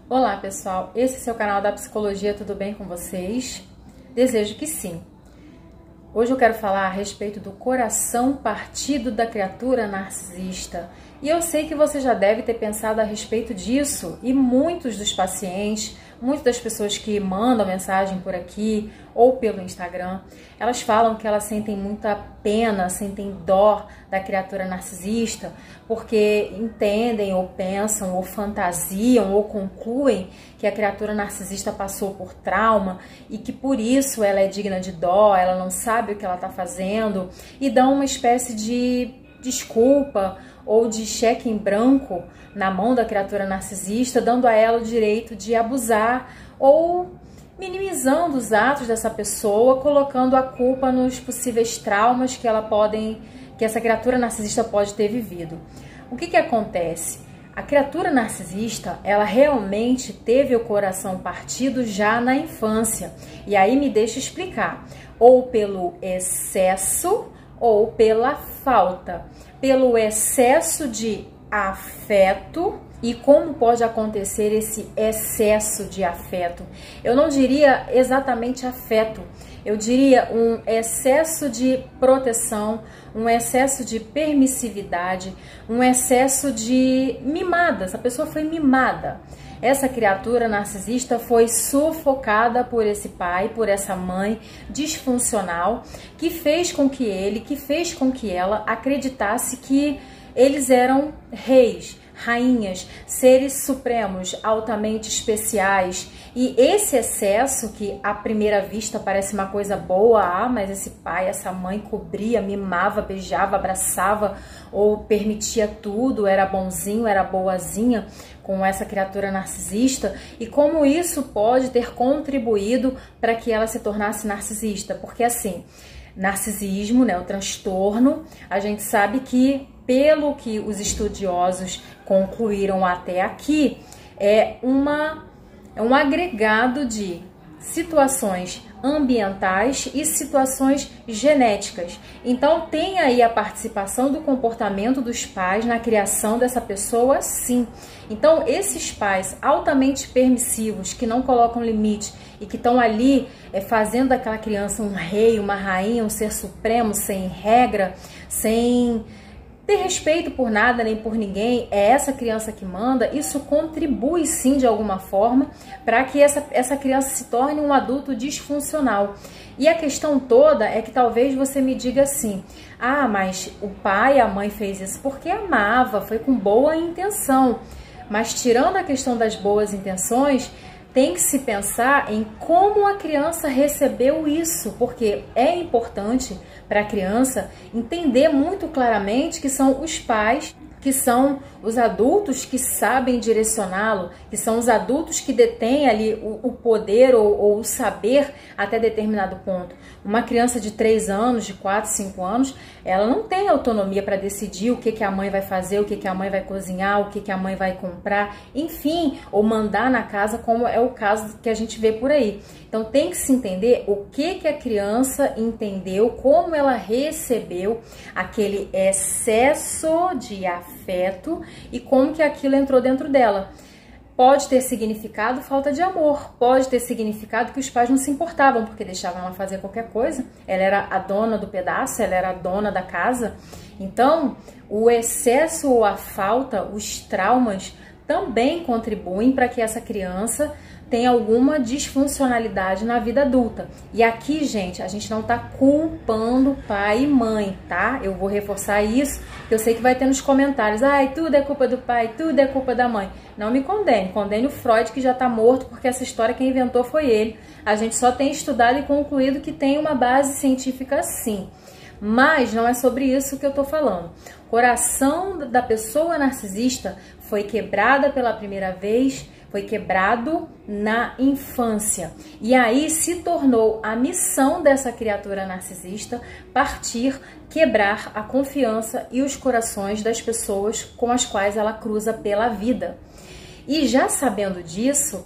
Olá pessoal, esse é seu canal da Psicologia, tudo bem com vocês? Desejo que sim. Hoje eu quero falar a respeito do coração partido da criatura narcisista. E eu sei que você já deve ter pensado a respeito disso, e muitos dos pacientes, muitas das pessoas que mandam mensagem por aqui ou pelo Instagram, elas falam que elas sentem muita pena, sentem dó da criatura narcisista, porque entendem ou pensam ou fantasiam ou concluem que a criatura narcisista passou por trauma e que por isso ela é digna de dó, ela não sabe o que ela está fazendo, e dão uma espécie de desculpa ou de cheque em branco na mão da criatura narcisista, dando a ela o direito de abusar ou minimizando os atos dessa pessoa, colocando a culpa nos possíveis traumas que essa criatura narcisista pode ter vivido. O que acontece? A criatura narcisista, ela realmente teve o coração partido já na infância. E aí me deixa explicar. Ou pelo excesso ou pela falta. Pelo excesso de afeto. E como pode acontecer esse excesso de afeto? Eu não diria exatamente afeto, eu diria um excesso de proteção, um excesso de permissividade, um excesso de mimada. Essa pessoa foi mimada. Essa criatura narcisista foi sufocada por esse pai, por essa mãe disfuncional, que fez com que ela acreditasse que eles eram reis, rainhas, seres supremos, altamente especiais. E esse excesso, que à primeira vista parece uma coisa boa, mas esse pai, essa mãe cobria, mimava, beijava, abraçava ou permitia tudo, era bonzinho, era boazinha com essa criatura narcisista, e como isso pode ter contribuído para que ela se tornasse narcisista. Porque assim, narcisismo, né, o transtorno, a gente sabe que, pelo que os estudiosos concluíram até aqui, é um agregado de situações ambientais e situações genéticas. Então tem aí a participação do comportamento dos pais na criação dessa pessoa, sim. Então esses pais altamente permissivos, que não colocam limite e que estão ali fazendo daquela criança um rei, uma rainha, um ser supremo, sem regra, sem ter respeito por nada nem por ninguém, é essa criança que manda. Isso contribui sim de alguma forma para que essa criança se torne um adulto disfuncional. E a questão toda é que talvez você me diga assim: ah, mas o pai, a mãe fez isso porque amava, foi com boa intenção. Mas tirando a questão das boas intenções, tem que se pensar em como a criança recebeu isso, porque é importante para a criança entender muito claramente que são os pais, que são os adultos que sabem direcioná-lo, que são os adultos que detêm ali o poder ou o saber até determinado ponto. Uma criança de 3 anos, de 4, 5 anos, ela não tem autonomia para decidir o que a mãe vai fazer, o que a mãe vai cozinhar, o que a mãe vai comprar, enfim, ou mandar na casa, como é o caso que a gente vê por aí. Então tem que se entender o que a criança entendeu, como ela recebeu aquele excesso de afeto e como que aquilo entrou dentro dela. Pode ter significado falta de amor, pode ter significado que os pais não se importavam porque deixavam ela fazer qualquer coisa, ela era a dona do pedaço, ela era a dona da casa. Então, o excesso ou a falta, os traumas, também contribuem para que essa criança tenha alguma disfuncionalidade na vida adulta. E aqui, gente, a gente não está culpando pai e mãe, tá? Eu vou reforçar isso, que eu sei que vai ter nos comentários: ai, tudo é culpa do pai, tudo é culpa da mãe. Não me condene o Freud, que já está morto, porque essa história quem inventou foi ele. A gente só tem estudado e concluído que tem uma base científica, sim. Mas não é sobre isso que eu tô falando. O coração da pessoa narcisista foi quebrada pela primeira vez, foi quebrado na infância. E aí se tornou a missão dessa criatura narcisista partir, quebrar a confiança e os corações das pessoas com as quais ela cruza pela vida. E já sabendo disso,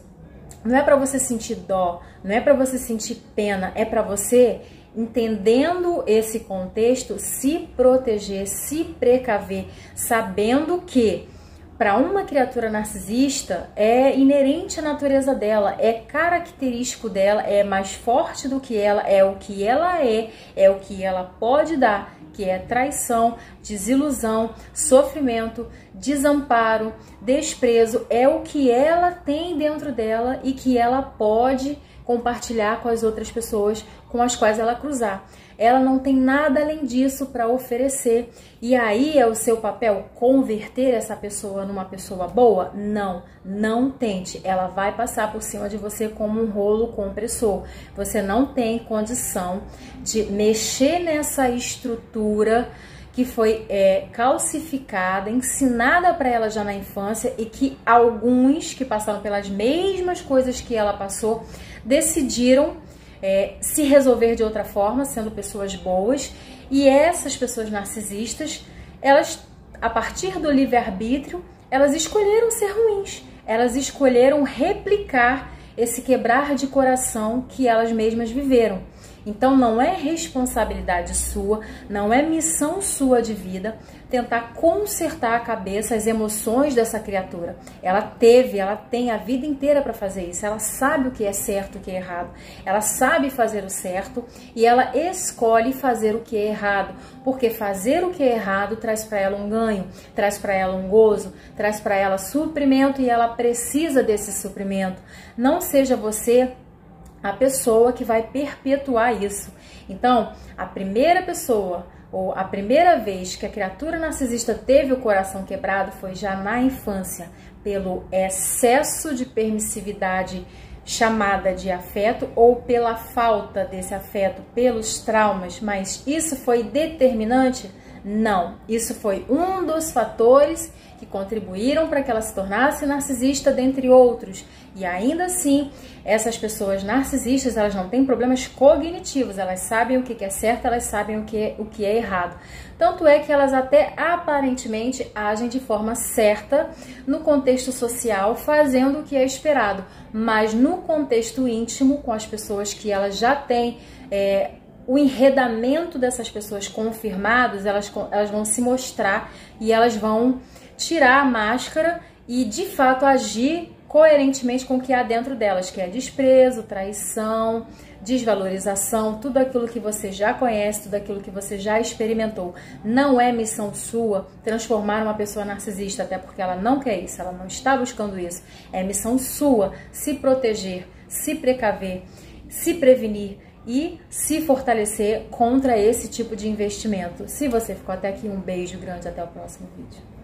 não é para você sentir dó, não é para você sentir pena, é para você, entendendo esse contexto, se proteger, se precaver, sabendo que para uma criatura narcisista, é inerente à natureza dela, é característico dela, é mais forte do que ela, é o que ela é o que ela pode dar, que é traição, desilusão, sofrimento, desamparo, desprezo, é o que ela tem dentro dela e que ela pode compartilhar com as outras pessoas com as quais ela cruzar. Ela não tem nada além disso para oferecer. E aí é o seu papel converter essa pessoa numa pessoa boa? Não, não tente. Ela vai passar por cima de você como um rolo compressor. Você não tem condição de mexer nessa estrutura que foi calcificada, ensinada para ela já na infância e que alguns que passaram pelas mesmas coisas que ela passou decidiram se resolver de outra forma, sendo pessoas boas. E essas pessoas narcisistas, elas, a partir do livre-arbítrio, elas escolheram ser ruins. Elas escolheram replicar esse quebrar de coração que elas mesmas viveram. Então não é responsabilidade sua, não é missão sua de vida tentar consertar a cabeça, as emoções dessa criatura. Ela tem a vida inteira para fazer isso. Ela sabe o que é certo e o que é errado. Ela sabe fazer o certo e ela escolhe fazer o que é errado. Porque fazer o que é errado traz para ela um ganho, traz para ela um gozo, traz para ela suprimento e ela precisa desse suprimento. Não seja você a pessoa que vai perpetuar isso. Então, a primeira pessoa ou a primeira vez que a criatura narcisista teve o coração quebrado foi já na infância, pelo excesso de permissividade chamada de afeto ou pela falta desse afeto, pelos traumas. Mas isso foi determinante? Não. Isso foi um dos fatores que contribuíram para que ela se tornasse narcisista, dentre outros. E ainda assim, essas pessoas narcisistas, elas não têm problemas cognitivos, elas sabem o que é certo, elas sabem o que é errado. Tanto é que elas até aparentemente agem de forma certa no contexto social, fazendo o que é esperado, mas no contexto íntimo, com as pessoas que elas já têm o enredamento dessas pessoas confirmados, elas vão se mostrar e elas vão tirar a máscara e de fato agir coerentemente com o que há dentro delas, que é desprezo, traição, desvalorização, tudo aquilo que você já conhece, tudo aquilo que você já experimentou. Não é missão sua transformar uma pessoa narcisista, até porque ela não quer isso, ela não está buscando isso. É missão sua se proteger, se precaver, se prevenir e se fortalecer contra esse tipo de investimento. Se você ficou até aqui, um beijo grande, até o próximo vídeo.